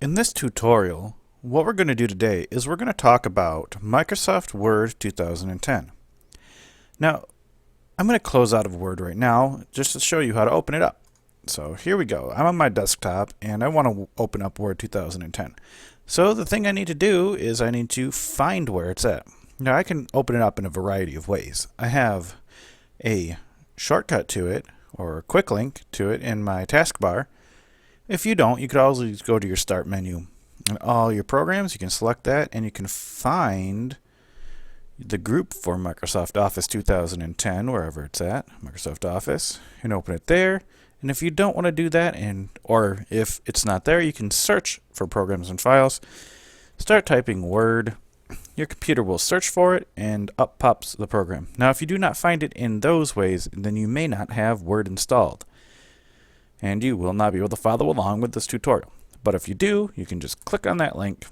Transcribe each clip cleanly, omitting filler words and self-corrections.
In this tutorial, what we're going to do today is we're going to talk about Microsoft Word 2010. Now, I'm going to close out of Word right now just to show you how to open it up. So here we go. I'm on my desktop and I want to open up Word 2010. So the thing I need to do is I need to find where it's at. Now I can open it up in a variety of ways. I have a shortcut to it or a quick link to it in my taskbar. If you don't, you could always go to your Start menu. And all your programs, you can select that and you can find the group for Microsoft Office 2010, wherever it's at, Microsoft Office, and open it there. And if you don't want to do that, or if it's not there, you can search for programs and files. Start typing Word. Your computer will search for it and up pops the program. Now if you do not find it in those ways, then you may not have Word installed. And you will not be able to follow along with this tutorial. But if you do, you can just click on that link,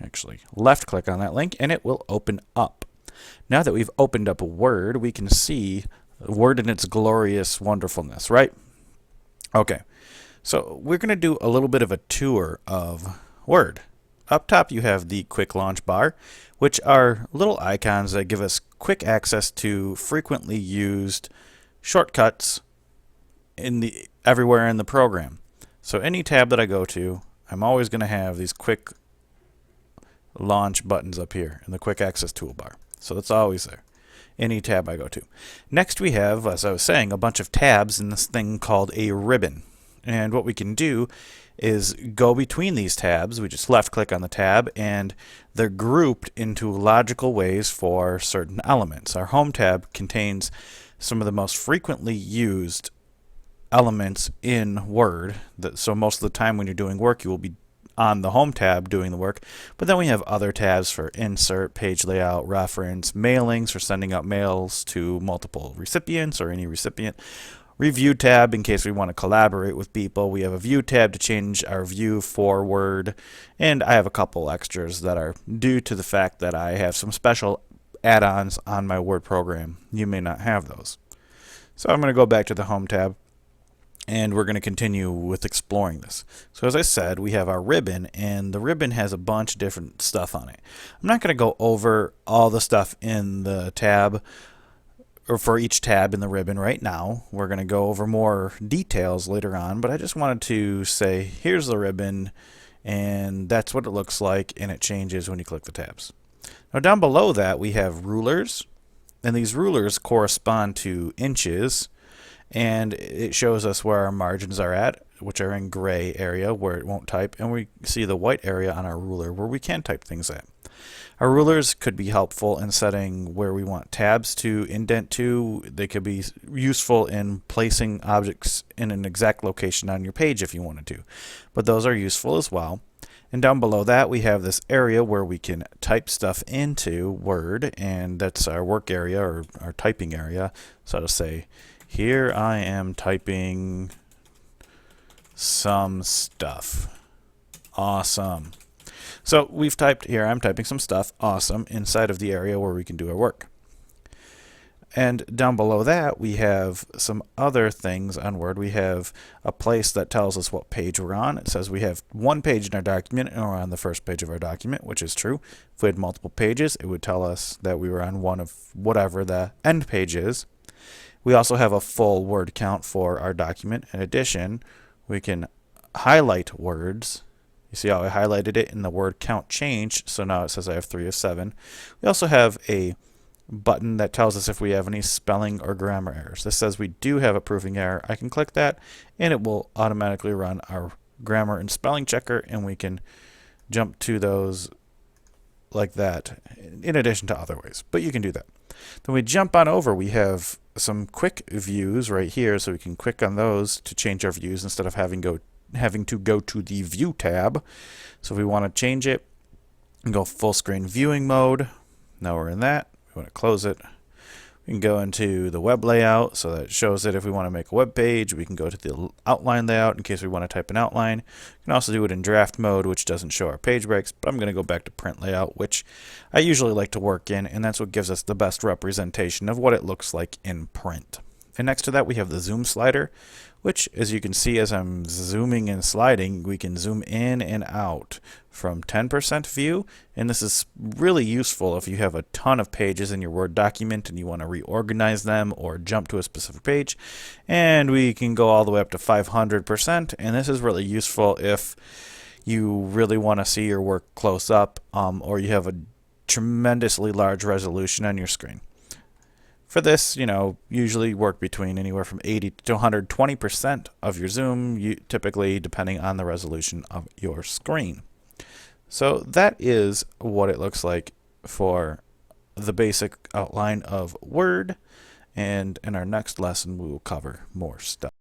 actually left click on that link, and it will open up. Now that we've opened up Word, we can see Word in its glorious wonderfulness, right? Okay, so we're going to do a little bit of a tour of Word. Up top you have the quick launch bar, which are little icons that give us quick access to frequently used shortcuts everywhere in the program. So any tab that I go to, I'm always going to have these quick launch buttons up here in the quick access toolbar. So that's always there, any tab I go to. Next we have, as I was saying, a bunch of tabs in this thing called a ribbon. And what we can do is go between these tabs. We just left click on the tab and they're grouped into logical ways for certain elements. Our home tab contains some of the most frequently used elements in Word. So most of the time when you're doing work, you will be on the home tab doing the work. But then we have other tabs for insert, page layout, reference, mailings for sending out mails to multiple recipients or any recipient. Review tab in case we want to collaborate with people. We have a view tab to change our view for Word. And I have a couple extras that are due to the fact that I have some special add-ons on my Word program. You may not have those. So I'm going to go back to the home tab. And we're going to continue with exploring this. So as I said, we have our ribbon, and the ribbon has a bunch of different stuff on it. I'm not going to go over all the stuff in the tab, or for each tab in the ribbon right now. We're going to go over more details later on, but I just wanted to say, here's the ribbon, and that's what it looks like, and it changes when you click the tabs. Now down below that, we have rulers, and these rulers correspond to inches. And it shows us where our margins are at, which are in gray area where it won't type, and we see the white area on our ruler where we can type things at. Our rulers could be helpful in setting where we want tabs to indent to. They could be useful in placing objects in an exact location on your page if you wanted to, but those are useful as well. And down below that we have this area where we can type stuff into Word, and that's our work area or our typing area. So to say, here I am typing some stuff. Awesome. So we've typed here, I'm typing some stuff, awesome, inside of the area where we can do our work. And down below that we have some other things on Word. We have a place that tells us what page we're on. It says we have one page in our document and we're on the first page of our document, which is true. If we had multiple pages, it would tell us that we were on one of whatever the end page is. We also have a full word count for our document. In addition, we can highlight words. You see how I highlighted it and the word count changed, so now it says I have 3 of 7. We also have a button that tells us if we have any spelling or grammar errors. This says we do have a proofing error. I can click that and it will automatically run our grammar and spelling checker, and we can jump to those like that in addition to other ways, but you can do that. Then we jump on over, we have some quick views right here, so we can click on those to change our views instead of having to go to the view tab. So if we want to change it and go full screen viewing mode, now we're in that. We want to close it. We can go into the web layout, so that it shows that if we want to make a web page, we can go to the outline layout in case we want to type an outline. You can also do it in draft mode, which doesn't show our page breaks, but I'm going to go back to print layout, which I usually like to work in, and that's what gives us the best representation of what it looks like in print. And next to that we have the zoom slider, which, as you can see as I'm zooming and sliding, we can zoom in and out from 10% view, and this is really useful if you have a ton of pages in your Word document and you want to reorganize them or jump to a specific page. And we can go all the way up to 500%, and this is really useful if you really want to see your work close up, or you have a tremendously large resolution on your screen. For this, usually work between anywhere from 80 to 120% of your zoom, typically depending on the resolution of your screen. So that is what it looks like for the basic outline of Word, and in our next lesson we will cover more stuff.